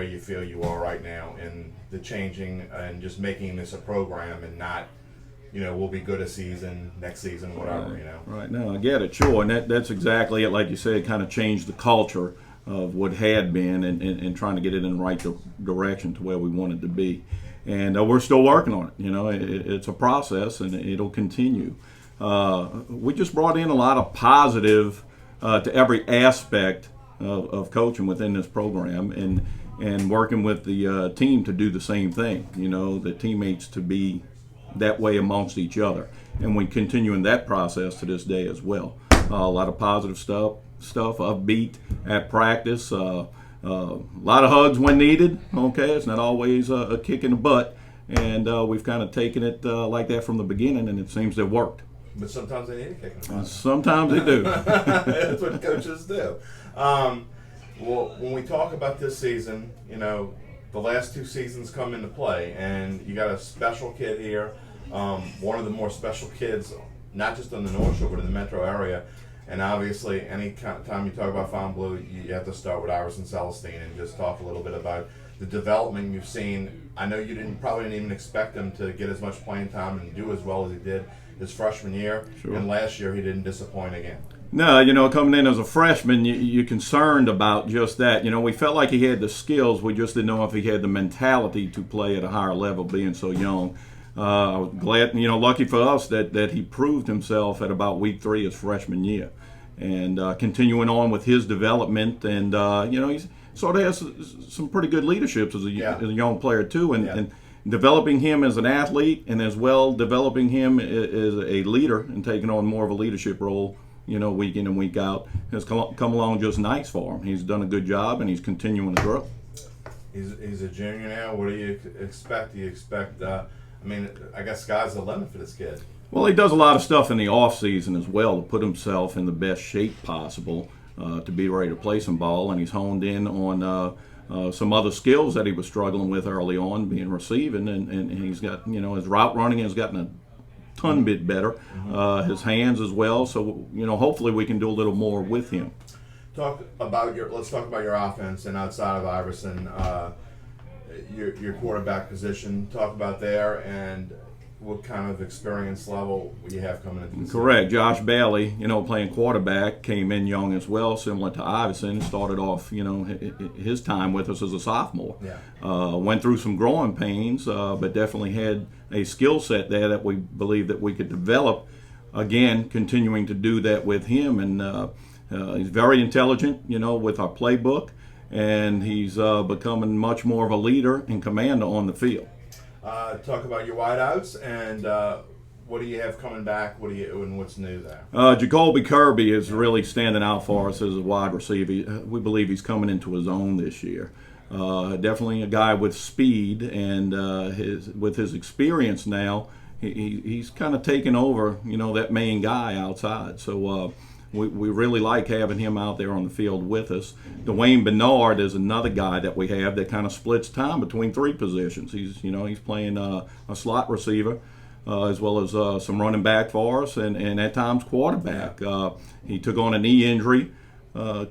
where you feel you are right now in the changing and just making this a program and not, we'll be good a season, next season, whatever, Right. No, I get it, sure. And that's exactly it. Like you said, kind of changed the culture of what had been and trying to get it in the right direction to where we wanted to be. And we're still working on it. It's a process, and it'll continue. We just brought in a lot of positive to every aspect of coaching within this program, and working with the team to do the same thing. The teammates to be that way amongst each other, and we continue in that process to this day as well. A lot of positive stuff, upbeat at practice. A lot of hugs when needed. Okay, it's not always a kick in the butt, and we've kind of taken it like that from the beginning, and it seems to have worked. But sometimes they need a kick in the butt. Sometimes they do. That's what coaches do. Well, when we talk about this season, the last 2 seasons come into play, and you got a special kid here, one of the more special kids, not just on the North Shore, but in the metro area. And obviously, any time you talk about Fontainebleau, you have to start with Iverson Celestine and just talk a little bit about the development you've seen. I know you probably didn't even expect him to get as much playing time and do as well as he did his freshman year. Sure. And last year, he didn't disappoint again. No, coming in as a freshman, you're concerned about just that. We felt like he had the skills. We just didn't know if he had the mentality to play at a higher level, being so young. I was glad, lucky for us that he proved himself at about week 3 his freshman year, and continuing on with his development. And he sort of has some pretty good leaderships as a young player too, and developing him as an athlete, and as well developing him as a leader and taking on more of a leadership role, week in and week out, has come along just nice for him. He's done a good job, and he's continuing to grow. He's a junior now. What do you expect? Do you expect? I guess sky's the limit for this kid. Well, he does a lot of stuff in the off season as well to put himself in the best shape possible to be ready to play some ball, and he's honed in on some other skills that he was struggling with early on, being receiving, and he's got his route running has gotten a ton bit better, his hands as well. So hopefully we can do a little more with him. Let's talk about your offense, and outside of Iverson, your quarterback position. Talk about there and what kind of experience level you have coming into the season. Correct. Josh Bailey, playing quarterback, came in young as well, similar to Iverson. Started off, his time with us as a sophomore. Yeah. Went through some growing pains, but definitely had a skill set there that we believe that we could develop. Again, continuing to do that with him, and he's very intelligent, with our playbook, and he's becoming much more of a leader and commander on the field. Talk about your wideouts and what do you have coming back? What's new there? Jacoby Kirby is really standing out for us as a wide receiver. We believe he's coming into his own this year. Definitely a guy with speed, and with his experience now, he's kind of taken over, that main guy outside. So we really like having him out there on the field with us. Dwayne Bernard is another guy that we have that kind of splits time between 3 positions. He's playing a slot receiver as well as some running back for us, and at times quarterback. He took on a knee injury a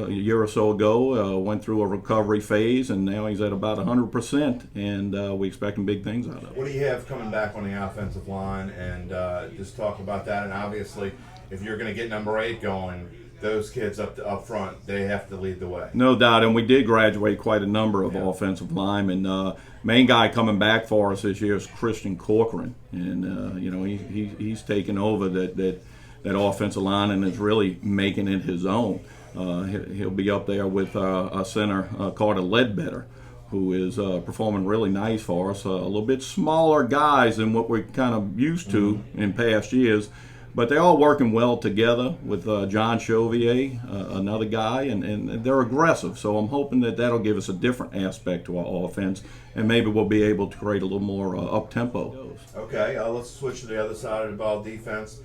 year or so ago, went through a recovery phase, and now he's at about 100%, and we expecting big things out of him. What do you have coming back on the offensive line, and just talk about that? And obviously, if you're going to get number 8 going, those kids up front, they have to lead the way. No doubt, and we did graduate quite a number of offensive linemen. Main guy coming back for us this year is Christian Corcoran, and he's taken over that offensive line and is really making it his own. He'll be up there with our center, Carter Ledbetter, who is performing really nice for us. A little bit smaller guys than what we're kind of used to in past years, but they're all working well together with John Chauvier, another guy, and they're aggressive. So I'm hoping that'll give us a different aspect to our offense, and maybe we'll be able to create a little more up-tempo. Okay, let's switch to the other side of the ball, defense.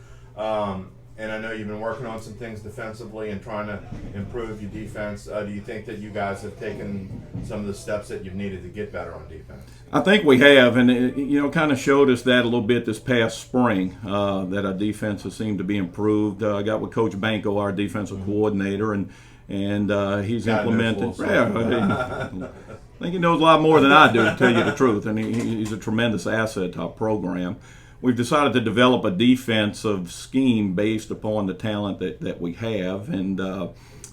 And I know you've been working on some things defensively and trying to improve your defense. Do you think that you guys have taken some of the steps that you've needed to get better on defense? I think we have, and it kind of showed us that a little bit this past spring, that our defense has seemed to be improved. I got with Coach Banco, our defensive coordinator, and and he's God knows implemented. Will Yeah, I think he knows a lot more than I do, to tell you the truth, and he's a tremendous asset to our program. We've decided to develop a defensive scheme based upon the talent that we have, and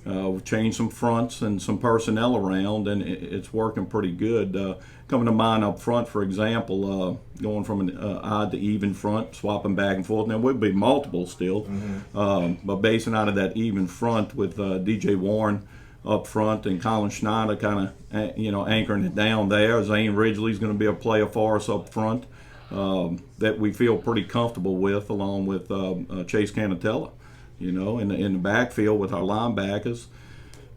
we've changed some fronts and some personnel around, and it's working pretty good. Coming to mind up front, for example, going from an odd to even front, swapping back and forth. Now, we'll be multiple still, but basing out of that even front with DJ Warren up front and Colin Schneider kind of anchoring it down there. Zane Ridgely's going to be a player for us up front that we feel pretty comfortable with, along with Chase Canatella. In the backfield with our linebackers.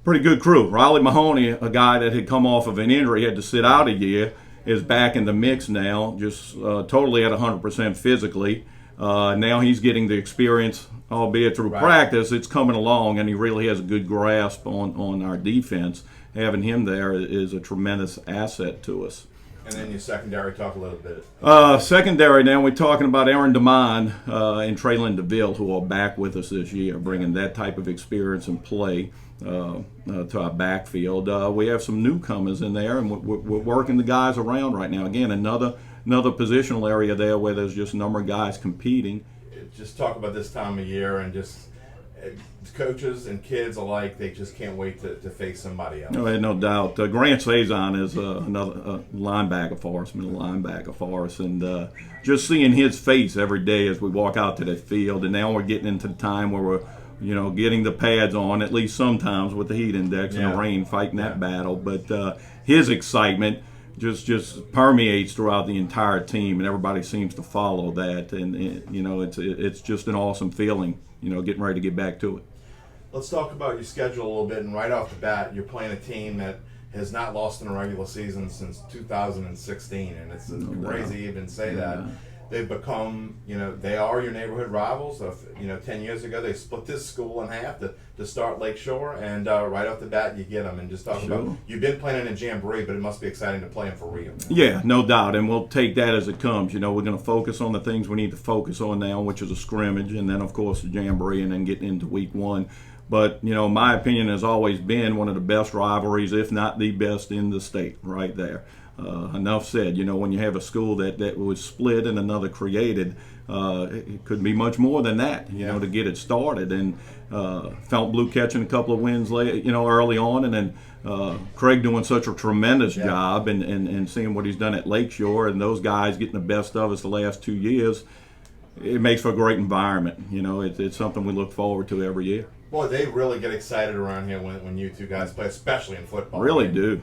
Pretty good crew. Riley Mahoney, a guy that had come off of an injury, had to sit out a year, is back in the mix now, just totally at 100% physically. Now he's getting the experience, albeit through practice. It's coming along, and he really has a good grasp on our defense. Having him there is a tremendous asset to us. And then your secondary, talk a little bit. Secondary, now we're talking about Aaron DeMond and Traylon DeVille, who are back with us this year, bringing that type of experience and play to our backfield. We have some newcomers in there, and we're working the guys around right now. Again, another positional area there where there's just a number of guys competing. Just talk about this time of year, and just coaches and kids alike, they just can't wait to face somebody else. No doubt. Grant Sazon is another linebacker for us, middle linebacker for us, and just seeing his face every day as we walk out to the field, and now we're getting into the time where we're getting the pads on, at least sometimes with the heat index and the rain, fighting that battle. But his excitement just permeates throughout the entire team, and everybody seems to follow that. And it's just an awesome feeling, getting ready to get back to it. Let's talk about your schedule a little bit. And right off the bat, you're playing a team that has not lost in a regular season since 2016, and it's crazy to even say that. They've become, they are your neighborhood rivals. 10 years ago, they split this school in half to start Lakeshore, and right off the bat, you get them. And just talk about, you've been playing in a jamboree, but it must be exciting to play them for real. Yeah, no doubt, and we'll take that as it comes. We're going to focus on the things we need to focus on now, which is a scrimmage, and then, of course, the jamboree, and then getting into week one. But, my opinion has always been one of the best rivalries, if not the best in the state, right there. Enough said. When you have a school that was split and another created, it could be much more than that, to get it started. And Fontainebleau catching a couple of wins early on, and then Craig doing such a tremendous job, and seeing what he's done at Lakeshore, and those guys getting the best of us the last 2 years, it makes for a great environment. It's something we look forward to every year. Boy, they really get excited around here when you two guys play, especially in football. Really do.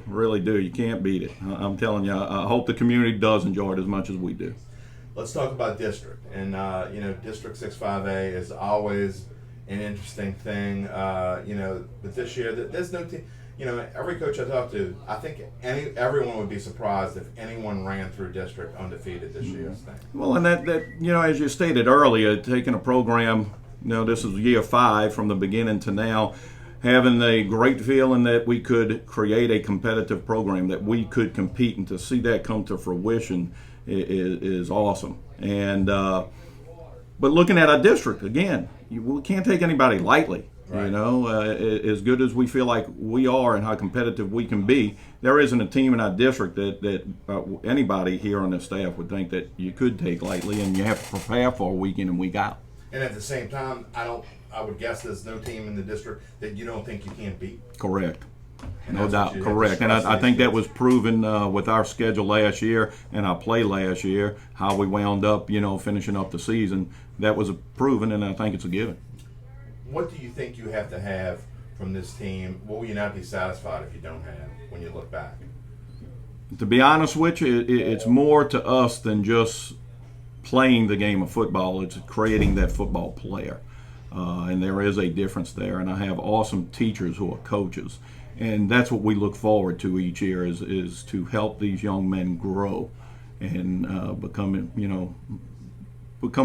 You can't beat it. I'm telling you, I hope the community does enjoy it as much as we do. Let's talk about district. And, District 6-5A is always an interesting thing. But this year, there's no team. Every coach I talk to, I think everyone would be surprised if anyone ran through district undefeated this year's thing. Well, and that as you stated earlier, taking a program, this is year 5 from the beginning to now, having a great feeling that we could create a competitive program, that we could compete, and to see that come to fruition is awesome. And but looking at our district, again, we can't take anybody lightly. Right. As good as we feel like we are and how competitive we can be, there isn't a team in our district that anybody here on the staff would think that you could take lightly, and you have to prepare for week in and week out. And at the same time, I would guess there's no team in the district that you don't think you can't beat. Correct. No doubt. Correct. And I think that was proven with our schedule last year and our play last year, how we wound up, finishing up the season. That was proven, and I think it's a given. What do you think you have to have from this team? What will you not be satisfied if you don't have when you look back? To be honest with you, it's more to us than just playing the game of football. It's creating that football player. And there is a difference there. And I have awesome teachers who are coaches. And that's what we look forward to each year is to help these young men grow and become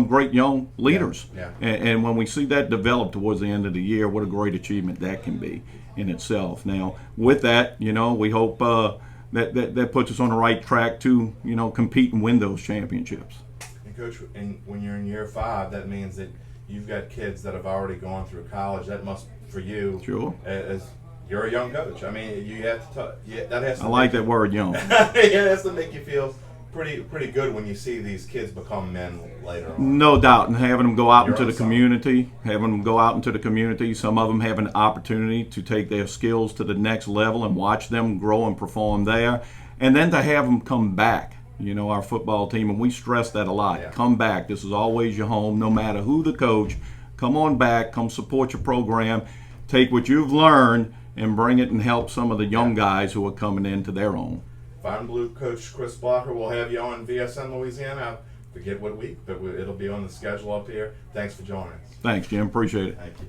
great young leaders. Yeah. And when we see that develop towards the end of the year, what a great achievement that can be in itself. Now, with that, we hope that puts us on the right track to, compete and win those championships. And Coach, when you're in year 5, that means that you've got kids that have already gone through college. That must, for you, sure, as you're a young coach. I mean, you have to. That has to. I like that word, young. Yeah, it has to make you feel pretty good when you see these kids become men later on. No doubt, and having them go out You're into the on community, some of them have an opportunity to take their skills to the next level and watch them grow and perform there, and then to have them come back. You know, our football team, and we stress that a lot. Yeah. Come back. This is always your home, no matter who the coach. Come on back. Come support your program. Take what you've learned and bring it and help some of the young guys who are coming into their own. Fontainebleau coach Chris Blocker will have you on VSN Louisiana. I forget what week, but it'll be on the schedule up here. Thanks for joining us. Thanks, Jim. Appreciate it. Thank you.